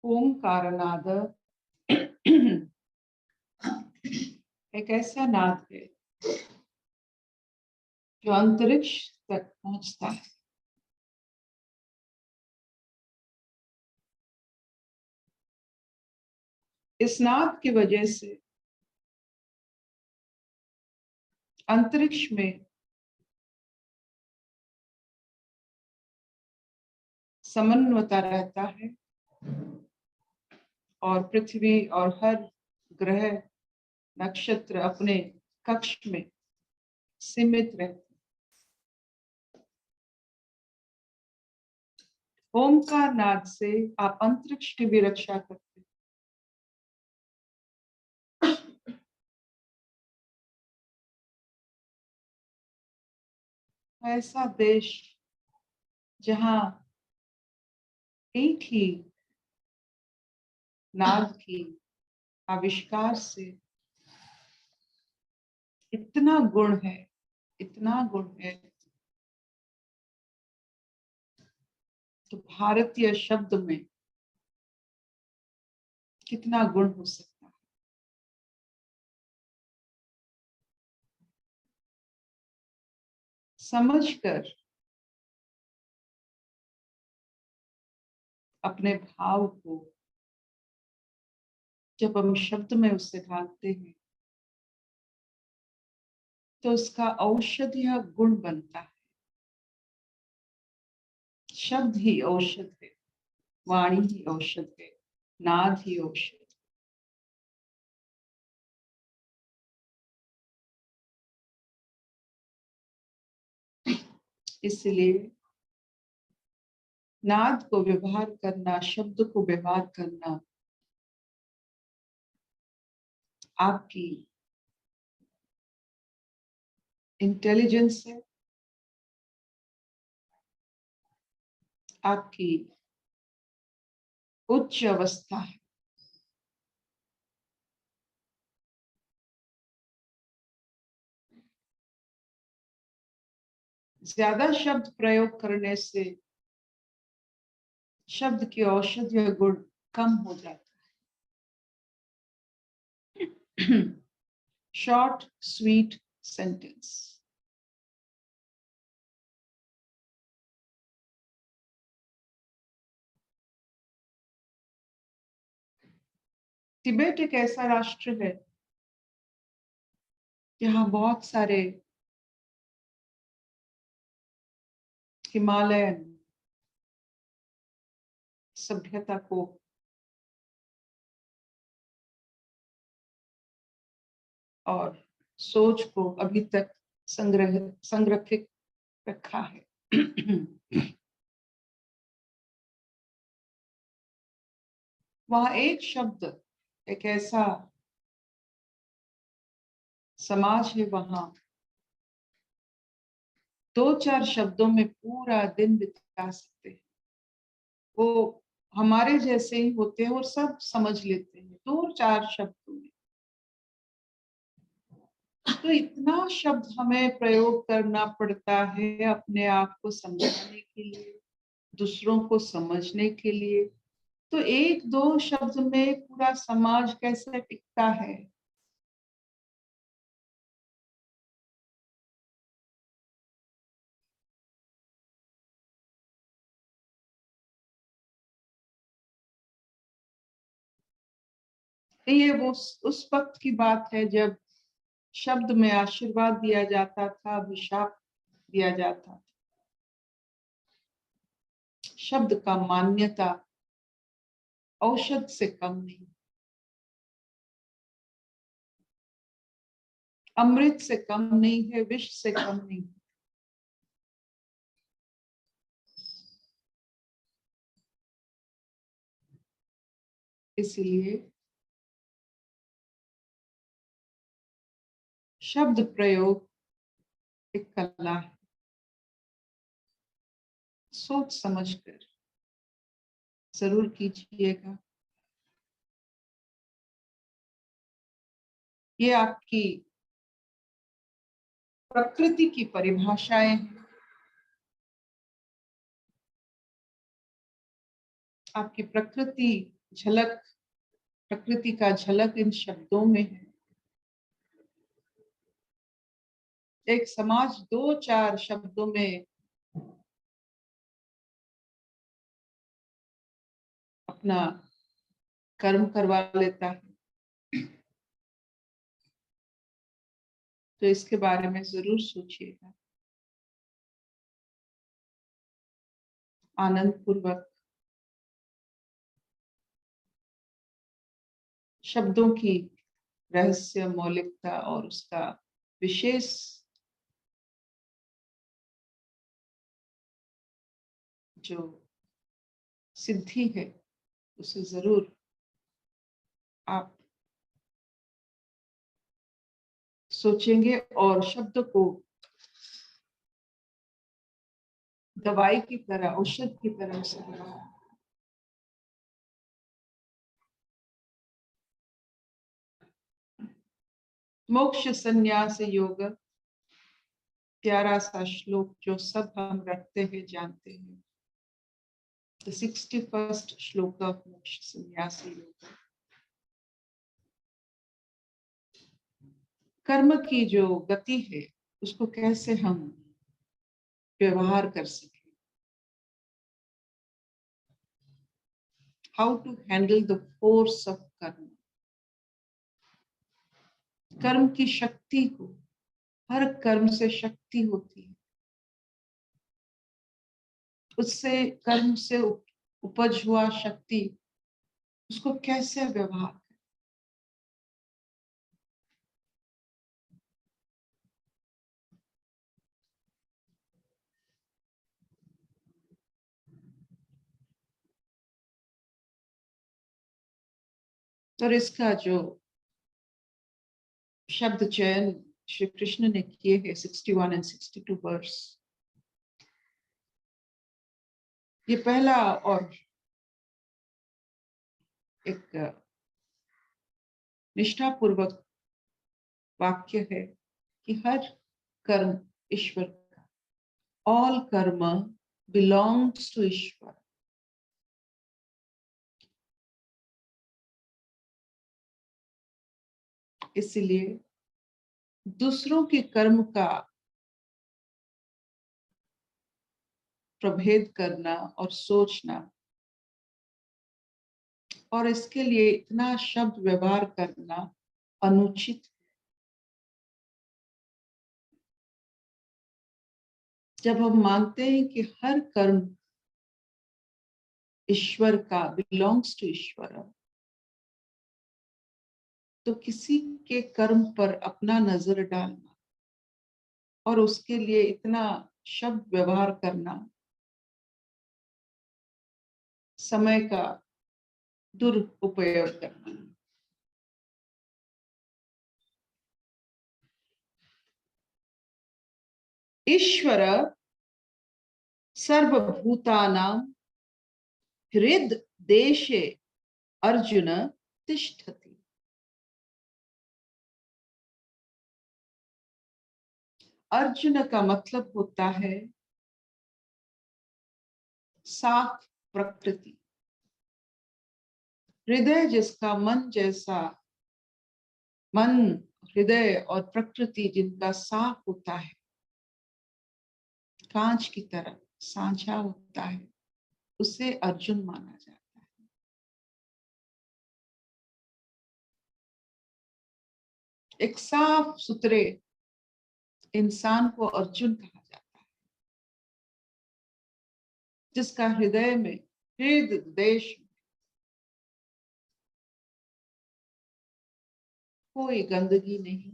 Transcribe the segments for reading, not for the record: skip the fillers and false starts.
ओंकारनाद एक ऐसा नाद है जो अंतरिक्ष तक पहुंचता है। इस नाद की वजह से अंतरिक्ष में समन्वयता रहता है और पृथ्वी और हर ग्रह नक्षत्र अपने कक्ष में सीमित रहते। ओंकार नाद से आप अंतरिक्ष की भी रक्षा करते। ऐसा देश जहां एक ही नाद की आविष्कार से इतना गुण है, इतना गुण है, तो भारतीय शब्द में कितना गुण हो सकता है। समझकर अपने भाव को जब हम शब्द में उससे ढालते हैं तो उसका औषधीय गुण बनता है। शब्द ही औषध है, वाणी ही औषध है, नाद ही औषध। इसलिए नाद को व्यवहार करना, शब्द को व्यवहार करना आपकी इंटेलिजेंस है, आपकी उच्च अवस्था है। ज्यादा शब्द प्रयोग करने से शब्द की औषधीय गुण कम हो जाता है। Short sweet sentence. तिब्बत एक ऐसा राष्ट्र है जहाँ बहुत सारे हिमालयन सभ्यता को और सोच को अभी तक संरक्षित रखा है। वहां एक शब्द, एक ऐसा समाज है, वहां 2-4 शब्दों में पूरा दिन बिता सकते हैं। वो हमारे जैसे ही होते हैं और सब समझ लेते हैं 2-4 शब्दों में। तो इतना शब्द हमें प्रयोग करना पड़ता है अपने आप को समझाने के लिए, दूसरों को समझने के लिए। तो 1-2 शब्द में पूरा समाज कैसे टिकता है। ये वो उस वक्त की बात है जब शब्द में आशीर्वाद दिया जाता था, अभिशाप दिया जाता था। शब्द का मान्यता औषध से कम नहीं, अमृत से कम नहीं है, विष से कम नहीं। इसलिए शब्द प्रयोग एक कला है। सोच समझकर जरूर कीजिएगा। ये आपकी प्रकृति की परिभाषाएं हैं। आपकी प्रकृति का झलक इन शब्दों में है। एक समाज 2-4 शब्दों में अपना कर्म करवा लेता है, तो इसके बारे में जरूर सोचिएगा। आनंद पूर्वक शब्दों की रहस्य मौलिकता और उसका विशेष जो सिद्धि है उसे जरूर आप सोचेंगे और शब्द को दवाई की तरह, औषध की तरह से मोक्ष संन्यास योग, प्यारा सा श्लोक जो सब हम रखते हैं, जानते हैं। The 61st श्लोक ऑफ मोक्ष संन्यास योग। कर्म की जो गति है उसको कैसे हम व्यवहार कर सके, how to handle the force of karma. कर्म की शक्ति को, हर कर्म से शक्ति होती है, उससे कर्म से उपज हुआ शक्ति, उसको कैसे व्यवहार करें। और इसका जो शब्द चयन श्री कृष्ण ने किए हैं 61 and 62 वर्स, ये पहला और एक निष्ठापूर्वक वाक्य है कि हर कर्म ईश्वर का, ऑल कर्म बिलोंग्स टू ईश्वर। इसलिए दूसरों के कर्म का प्रभेद करना और सोचना और इसके लिए इतना शब्द व्यवहार करना अनुचित है। जब हम मानते हैं कि हर कर्म ईश्वर का, बिलोंग्स टू ईश्वर, तो किसी के कर्म पर अपना नजर डालना और उसके लिए इतना शब्द व्यवहार करना समय का दुरुपयोग करना। ईश्वर सर्वभूतानां हृद देशे अर्जुन तिष्ठति। अर्जुन का मतलब होता है साफ प्रकृति, हृदय जिसका मन जैसा, मन, हृदय और प्रकृति जिनका साफ होता है, कांच की तरह साझा होता है, उसे अर्जुन माना जाता है। एक साफ सुथरे इंसान को अर्जुन कहा जाता है, जिसका हृदय में, हृदय देश में कोई गंदगी नहीं,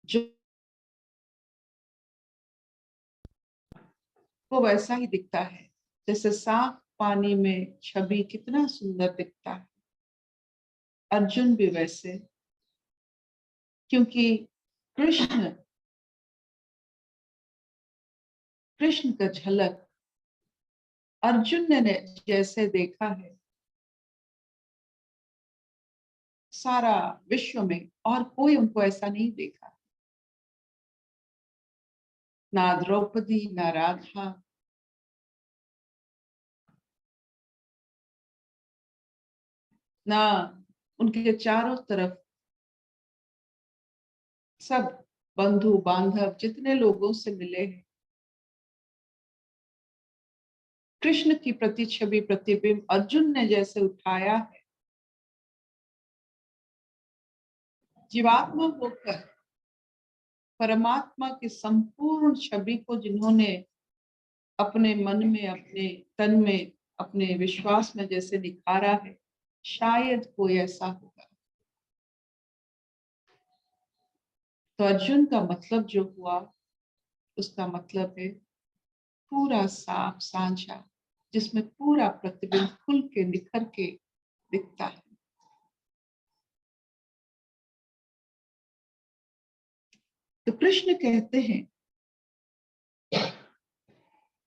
जो वो वैसा ही दिखता है जैसे साफ पानी में छवि कितना सुंदर दिखता है। अर्जुन भी वैसे, क्योंकि कृष्ण कृष्ण का झलक अर्जुन ने जैसे देखा है, सारा विश्व में और कोई उनको ऐसा नहीं देखा। ना द्रौपदी, ना राधा, ना उनके चारों तरफ सब बंधु बांधव जितने लोगों से मिले हैं, कृष्ण की प्रति छवि प्रतिबिंब अर्जुन ने जैसे उठाया है। जीवात्मा होकर परमात्मा की संपूर्ण छवि को जिन्होंने अपने मन में, अपने तन में, अपने विश्वास में जैसे निखारा है, शायद कोई ऐसा होगा। तो अर्जुन का मतलब जो हुआ, उसका मतलब है पूरा साफ सांझा, जिसमें पूरा प्रतिबिंब खुल के निखर के दिखता है। तो कृष्ण कहते हैं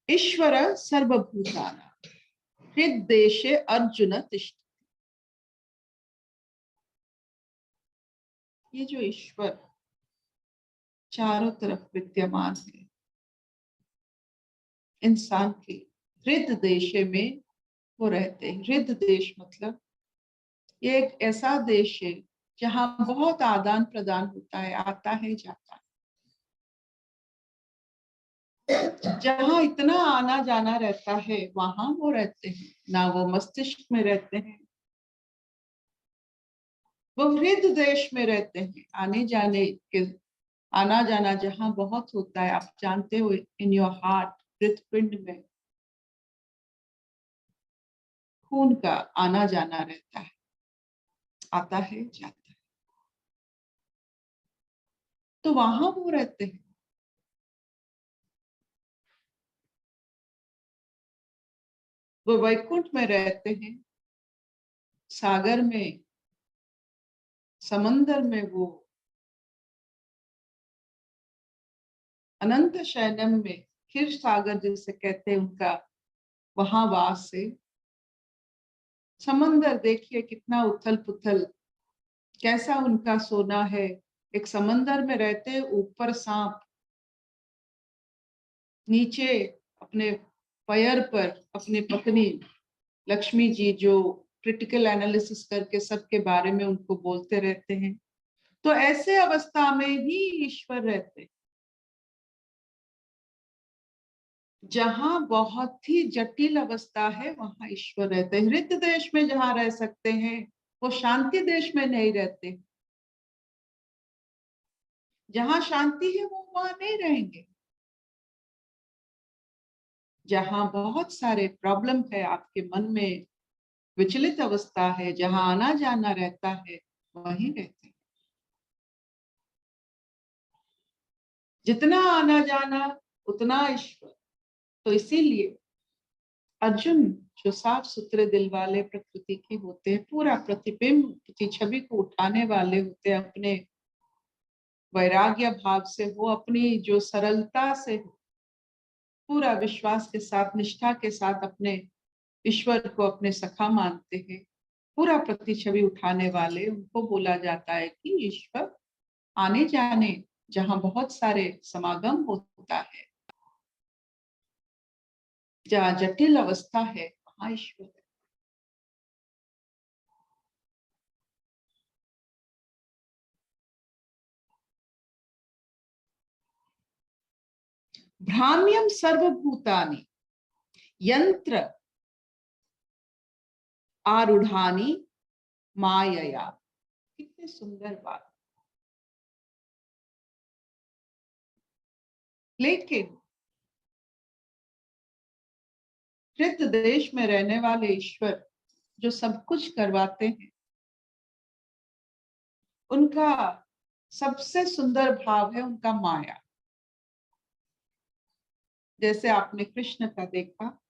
ईश्वर सर्वभूतानां हृद्देशे अर्जुन तिष्ठ। ये जो ईश्वर चारों तरफ विद्यमान है, इंसान के हृदय देश में वो रहते हैं। हृदय देश मतलब ये एक ऐसा देश है जहां बहुत आदान प्रदान होता है, आता है जाता है। जहां इतना आना जाना रहता है वहां वो रहते हैं, ना वो मस्तिष्क में रहते हैं, वो हृदय देश में रहते हैं। आने जाने के, आना जाना जहां बहुत होता है, आप जानते हो, इन योर हार्ट, हृदपिंड में खून का आना जाना रहता है, आता है जाता है। तो वहां वो रहते हैं। वो वैकुंठ में रहते हैं, सागर में, समंदर में, वो अनंत शयनम में, क्षीर सागर जिसे कहते हैं, उनका वहां वास है। समंदर देखिए कितना उथल पुथल, कैसा उनका सोना है। एक समंदर में रहते, ऊपर सांप, नीचे अपने पैर पर अपनी पत्नी लक्ष्मी जी, जो क्रिटिकल एनालिसिस करके सबके बारे में उनको बोलते रहते हैं। तो ऐसे अवस्था में ही ईश्वर रहते हैं। जहां बहुत ही जटिल अवस्था है वहां ईश्वर रहते हैं। हृदय देश में जहां रह सकते हैं, वो शांति देश में नहीं रहते। जहां शांति है वो वहां नहीं रहेंगे। जहां बहुत सारे प्रॉब्लम है, आपके मन में विचलित अवस्था है, जहां आना जाना रहता है, वहीं रहते हैं। जितना आना जाना उतना ईश्वर। तो इसीलिए अर्जुन जो साफ सुथरे दिल वाले प्रकृति के होते हैं, पूरा प्रतिबिंब की छवि को उठाने वाले होते हैं, अपने वैराग्य भाव से हो, अपनी जो सरलता से हो, पूरा विश्वास के साथ, निष्ठा के साथ अपने ईश्वर को अपने सखा मानते हैं, पूरा प्रति छवि उठाने वाले, उनको बोला जाता है कि ईश्वर। आने जाने जहां बहुत सारे समागम होता है, जहाँ जटिल अवस्था है, वहां ईश्वर है। भ्राम्यम सर्वभूतानि यंत्र आरूढ़ानी मायया। कितनी सुंदर बात। लेकिन कृत देश में रहने वाले ईश्वर जो सब कुछ करवाते हैं, उनका सबसे सुंदर भाव है उनका माया। जैसे आपने कृष्ण का देखा,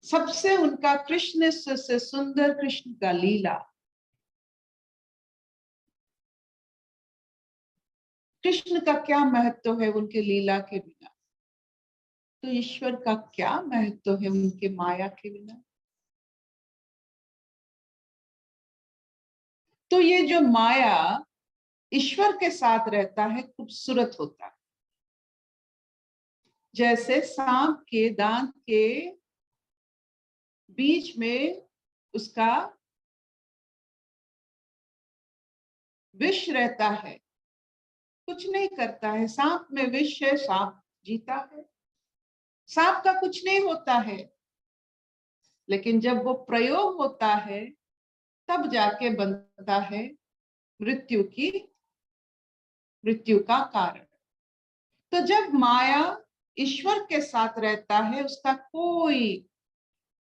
सबसे उनका कृष्ण से सुंदर कृष्ण का लीला। कृष्ण का क्या महत्व है उनके लीला के बिना, तो ईश्वर का क्या महत्व है उनके माया के बिना। तो ये जो माया ईश्वर के साथ रहता है, खूबसूरत होता है। जैसे सांप के दांत के बीच में उसका विष रहता है, कुछ नहीं करता है। सांप में विष है, सांप जीता है, सांप का कुछ नहीं होता है। लेकिन जब वो प्रयोग होता है, तब जाके बनता है मृत्यु का कारण। तो जब माया ईश्वर के साथ रहता है, उसका कोई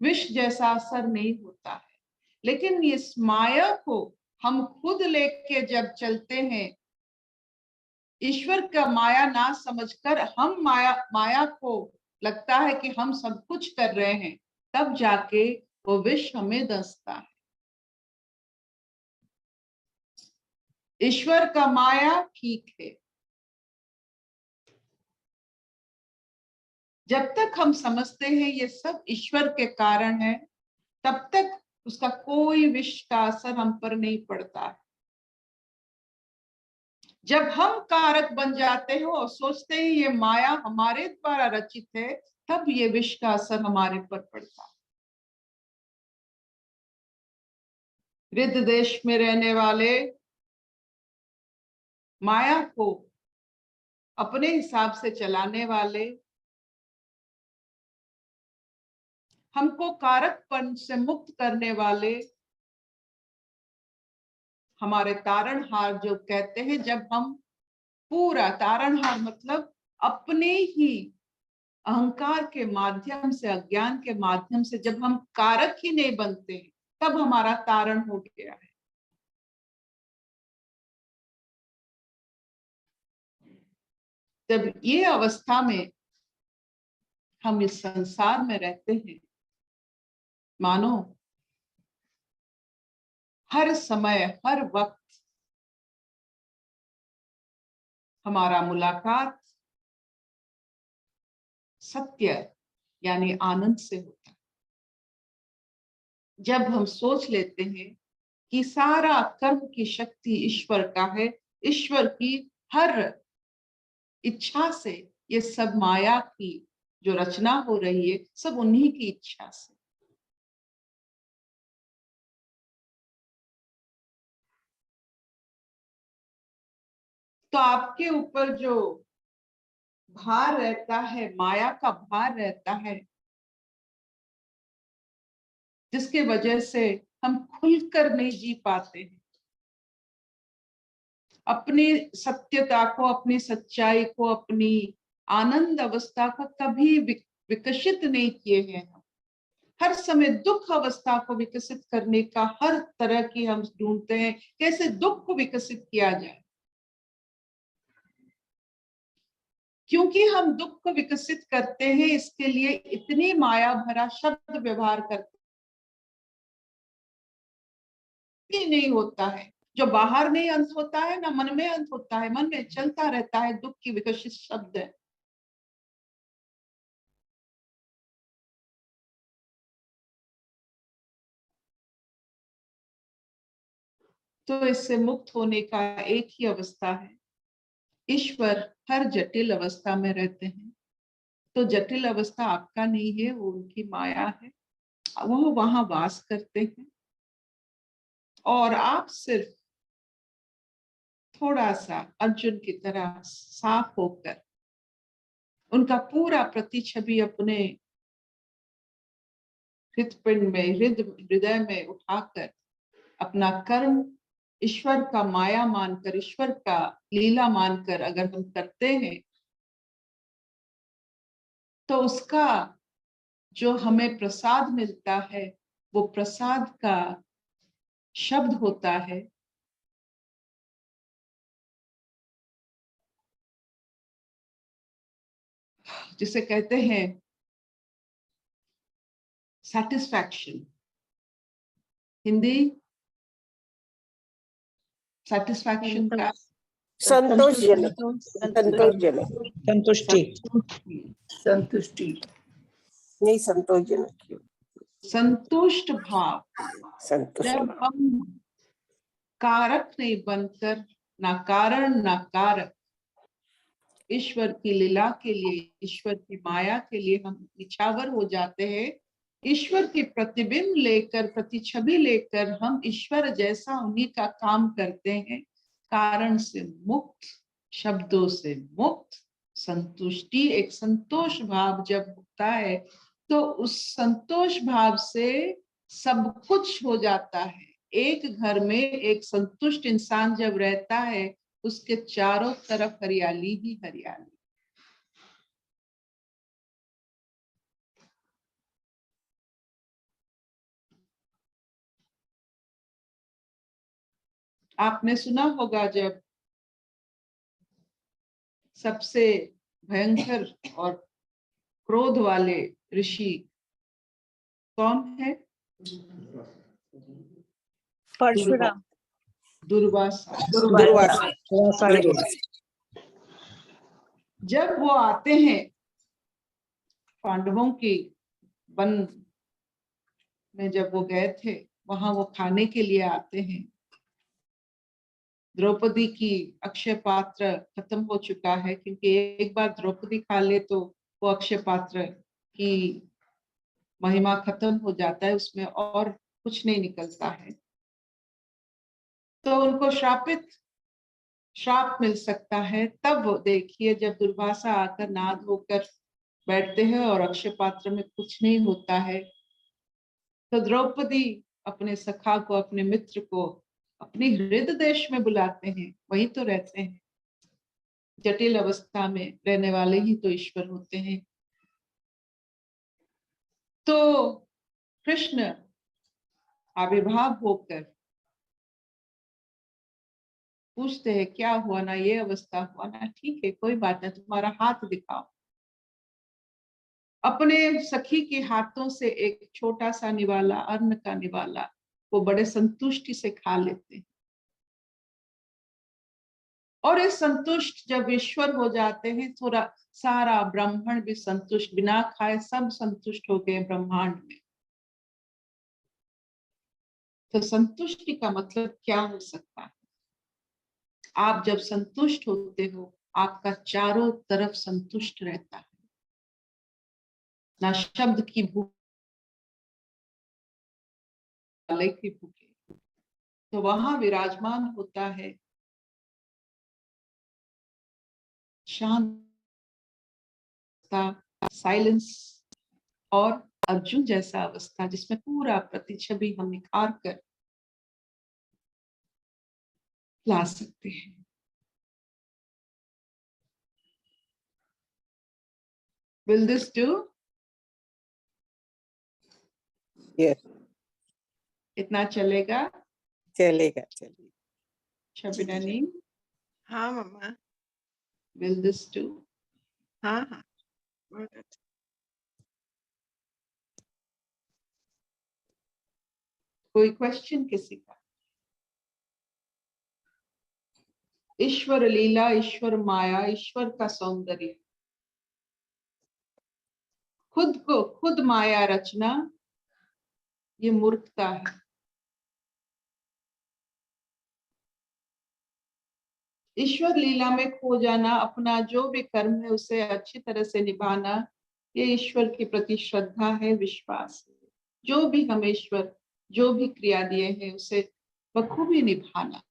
विष जैसा असर नहीं होता है। लेकिन इस माया को हम खुद लेके जब चलते हैं, ईश्वर का माया ना समझकर हम माया को लगता है कि हम सब कुछ कर रहे हैं, तब जाके वो विष हमें दसता है। ईश्वर का माया ठीक है, जब तक हम समझते हैं ये सब ईश्वर के कारण है, तब तक उसका कोई विष का असर हम पर नहीं पड़ता है। जब हम कारक बन जाते हो और सोचते हैं ये माया हमारे द्वारा रचित है, तब ये विष का असर हमारे पर पड़ता है। रिद्ध देश में रहने वाले माया को अपने हिसाब से चलाने वाले, हमको कारकपन से मुक्त करने वाले, हमारे तारणहार जो कहते हैं, जब हम पूरा तारणहार मतलब अपने ही अहंकार के माध्यम से, अज्ञान के माध्यम से जब हम कारक ही नहीं बनते, तब हमारा तारण हो गया है। जब ये अवस्था में हम इस संसार में रहते हैं, मानो हर समय हर वक्त हमारा मुलाकात सत्य यानी आनंद से होता है। जब हम सोच लेते हैं कि सारा कर्म की शक्ति ईश्वर का है, ईश्वर की हर इच्छा से ये सब माया की जो रचना हो रही है, सब उन्हीं की इच्छा से। तो आपके ऊपर जो भार रहता है, माया का भार रहता है, जिसके वजह से हम खुलकर नहीं जी पाते हैं, अपनी सत्यता को, अपनी सच्चाई को, अपनी आनंद अवस्था को कभी विकसित नहीं किए हैं। हम हर समय दुख अवस्था को विकसित करने का हर तरह की हम ढूंढते हैं, कैसे दुख को विकसित किया जाए। क्योंकि हम दुख को विकसित करते हैं, इसके लिए इतनी माया भरा शब्द व्यवहार करते ही नहीं होता है। जो बाहर नहीं अंत होता है, ना मन में अंत होता है, मन में चलता रहता है दुख की विकसित शब्द है। तो इससे मुक्त होने का एक ही अवस्था है। ईश्वर हर जटिल अवस्था में रहते हैं, तो जटिल अवस्था आपका नहीं है, वो उनकी माया है, वो वहां वास करते हैं। और आप सिर्फ थोड़ा सा अर्जुन की तरह साफ होकर उनका पूरा प्रतिछवि अपने हृदपिंड में हृदय में उठाकर अपना कर्म ईश्वर का माया मानकर, ईश्वर का लीला मानकर अगर हम करते हैं तो उसका जो हमें प्रसाद मिलता है वो प्रसाद का शब्द होता है जिसे कहते हैं सेटिस्फैक्शन। हिंदी सेटिस्फैक्शन का संतोषजनक, संतोषजनक, संतुष्टि, संतुष्टि नहीं संतोषजनक, संतुष्ट भाव। संतुष्ट जब हम कारक नहीं बनकर, ना कारण ना कारक, ईश्वर की लीला के लिए, ईश्वर की माया के लिए हम निछावर हो जाते हैं। ईश्वर की प्रतिबिंब लेकर, प्रतिछवि लेकर हम ईश्वर जैसा उन्हीं का काम करते हैं। कारण से मुक्त, शब्दों से मुक्त, संतुष्टि, एक संतोष भाव जब होता है तो उस संतोष भाव से सब कुछ हो जाता है। एक घर में एक संतुष्ट इंसान जब रहता है उसके चारों तरफ हरियाली ही हरियाली। आपने सुना होगा जब सबसे भयंकर और क्रोध वाले ऋषि कौन है? परशुराम, दुर्वासा। दुर्वासा, जब वो आते हैं पांडवों की वन में, जब वो गए थे वहां वो खाने के लिए आते हैं। द्रौपदी की अक्षय पात्र खत्म हो चुका है, क्योंकि एक बार द्रौपदी खा ले तो वो अक्षय पात्र की महिमा खत्म हो जाता है, उसमें और कुछ नहीं निकलता है। तो उनको श्राप मिल सकता है। तब वो देखिए जब दुर्वासा आकर नहा धोकर बैठते हैं और अक्षय पात्र में कुछ नहीं होता है, तो द्रौपदी अपने सखा को, अपने मित्र को अपनी हृदय देश में बुलाते हैं, वही तो रहते हैं। जटिल अवस्था में रहने वाले ही तो ईश्वर होते हैं। तो कृष्ण आविर्भाव होकर पूछते हैं क्या हुआ ना, ये अवस्था हुआ ना, ठीक है कोई बात नहीं, तुम्हारा हाथ दिखाओ। अपने सखी के हाथों से एक छोटा सा निवाला, अन्न का निवाला, वो बड़े संतुष्टि से खा लेते हैं। और इस संतुष्ट जब ईश्वर हो जाते हैं, थोड़ा सारा ब्राह्मण भी संतुष्ट, बिना खाए सब संतुष्ट हो गए ब्रह्मांड में। तो संतुष्टि का मतलब क्या हो सकता है? आप जब संतुष्ट होते हो, आपका चारों तरफ संतुष्ट रहता है, ना शब्द की भूख, की भूखे, तो वहां विराजमान होता है शांत, साइलेंस, और अर्जुन जैसा अवस्था जिसमें पूरा प्रतिच्छवि हम निखार कर ला सकते हैं। Will this do? yes, इतना चलेगा? चलेगा, चलेगा। शबिनानी, हाँ मम्मा, will this do? हाँ हाँ बहुत अच्छा। कोई क्वेश्चन किसी का? ईश्वर लीला, ईश्वर माया, ईश्वर का सौंदर्य, खुद को खुद माया रचना, ये मूर्खता है। ईश्वर लीला में खो जाना, अपना जो भी कर्म है उसे अच्छी तरह से निभाना, ये ईश्वर के प्रति श्रद्धा है, विश्वास है। जो भी हम ईश्वर जो भी क्रिया दिए हैं उसे बखूबी निभाना।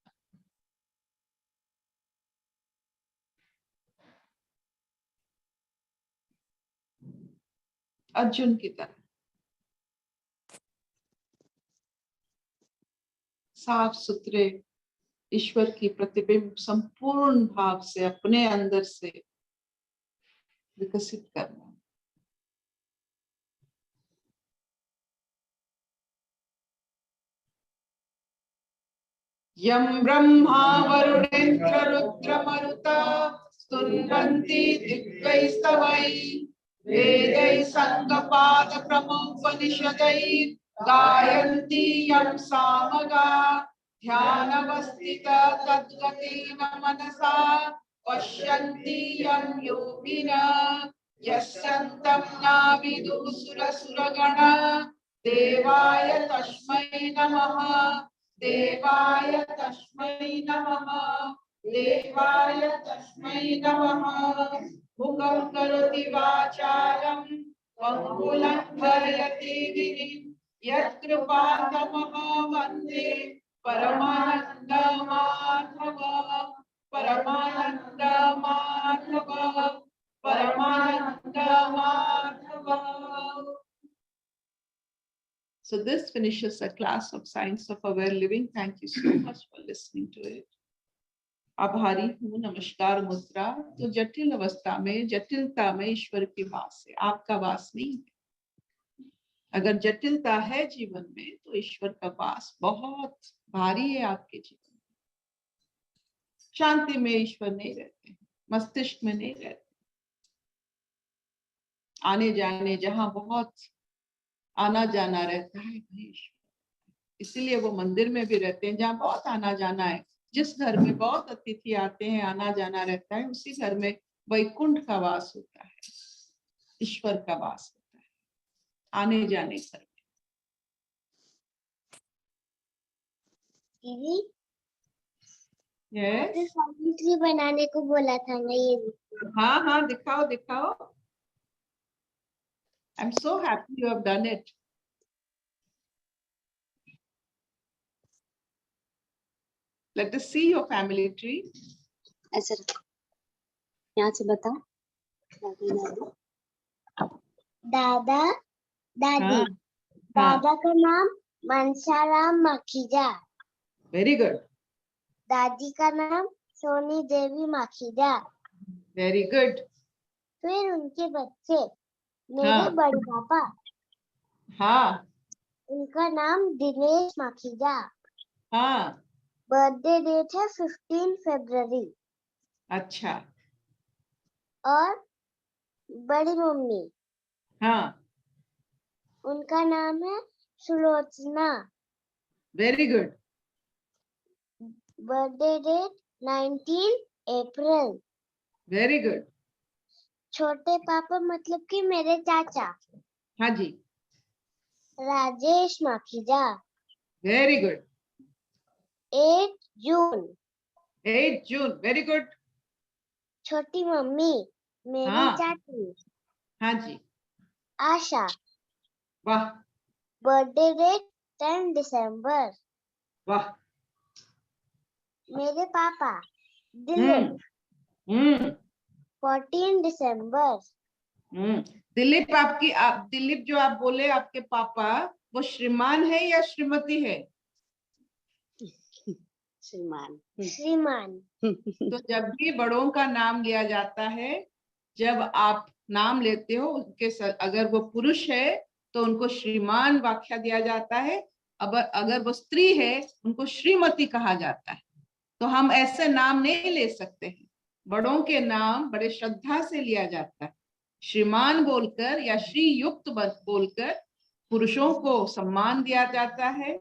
अर्जुन की तरह साफ सुथरे ईश्वर की प्रतिबिंब संपूर्ण भाव से अपने अंदर से विकसित करना। यम ब्रह्मा वरुणेन्द्र रुद्रमरुता स्तुन्वन्ति दिव्यैस्तवैः वेदैः संगपाद प्रमुपनिषदैः गायन्ति यं सामगाः ध्यानवस्थिता तद्गतेन मनसा पश्यन्ति यं योगिनः यस्यन्तं न विदुः सुरसुरगणा देवाय तस्मै नमः देवाय तस्मै नमः देवाय तस्मै नमः। मुखं करोति वाचालं पंगुलंघयति गिरिं यत्कृपातमहं वन्दे परमानंद माधव परमानंद माधव परमानंद Madhav. So this finishes a class of Science of Aware Living. Thank you so much for listening to it. आभारी हूँ, नमस्कार मुद्रा। तो जटिल अवस्था में, जटिलता में ईश्वर की वास है, आपका वास नहीं है। अगर जटिलता है जीवन में तो ईश्वर का वास बहुत भारी है आपके जीवन में। शांति में ईश्वर नहीं रहते, मस्तिष्क में नहीं रहते। आने जाने जहां बहुत आना जाना रहता है वही ईश्वर। इसीलिए वो मंदिर में भी रहते हैं जहाँ बहुत आना जाना है। जिस घर में बहुत अतिथि आते हैं, आना जाना रहता है, उसी घर में वैकुंठ का वास होता है, ईश्वर का वास होता है आने जाने घर में। दीदी यस, ट्री बनाने को बोला था ना, ये हाँ हाँ, दिखाओ दिखाओ। I am so happy you have done it. Let us see your family tree. ऐसे यहाँ से बता। दादा दादी। हाँ, दादा का नाम मनसाराम माखीजा। Very good. दादी का नाम सोनी देवी माखीजा। Very good. फिर उनके बच्चे मेरे हाँ। बड़े पापा, हाँ उनका नाम दिनेश माखीजा। हाँ। बर्थडे डेट है 15 फरवरी। अच्छा। और बड़ी मम्मी, हाँ, उनका नाम है Sulochana. Very good. Birthday date 19 April. Very good. छोटे पापा मतलब कि मेरे चाचा, हाँ जी, Rajesh Makhija. Very good. 8 June. 8 June, very good. छोटी मम्मी मेरी हाँ। चाची हाँ जी, आशा। वाह बर्थडे डेट 10 दिसंबर। वाह। मेरे पापा दिलीप हम्म 14 दिसंबर। दिलीप, दिलीप जो आप बोले आपके पापा, वो श्रीमान है या श्रीमती है? श्रीमान। श्रीमान। तो जब भी बड़ों का नाम लिया जाता है, जब आप नाम लेते हो उनके अगर वो पुरुष है तो उनको श्रीमान व्याख्या दिया जाता है, अगर वो स्त्री है उनको श्रीमती कहा जाता है। तो हम ऐसे नाम नहीं ले सकते हैं। बड़ों के नाम बड़े श्रद्धा से लिया जाता है। श्रीमान बोलकर या श्री युक्त बोलकर पुरुषों को सम्मान दिया जाता है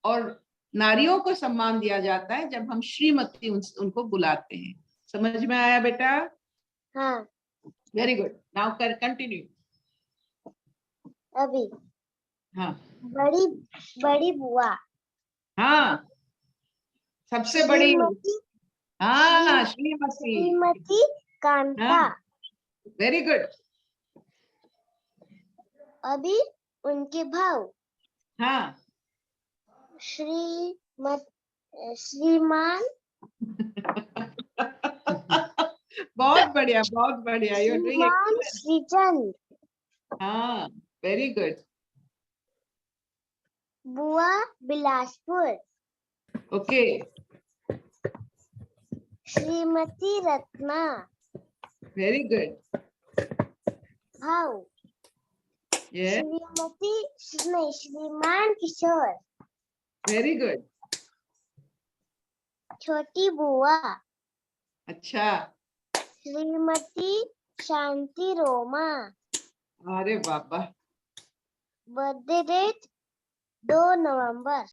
और नारियों को सम्मान दिया जाता है जब हम श्रीमती उनको बुलाते हैं। समझ में आया बेटा? हाँ। Very good. नाउ कर कंटिन्यू। अभी हाँ बड़ी बड़ी बुआ। हाँ, सबसे बड़ी। श्रीमती हाँ, श्रीमती। श्रीमती कांता। हाँ, वेरी गुड। अभी उनके भाव हाँ श्रीमान। बहुत बढ़िया, बहुत बढ़िया। यू आर डूइंग श्रीमान एक्सीलेंट। श्रीचंद। हाँ, वेरी गुड। बुआ Bilaspur. Okay, Shrimati Ratna, very good, भाऊ, ये श्रीमान किशोर, वेरी गुड, छोटी बुआ, अच्छा, श्रीमती शांति रोमा, अरे बाबा, बर्थडे डेट 2 नवंबर।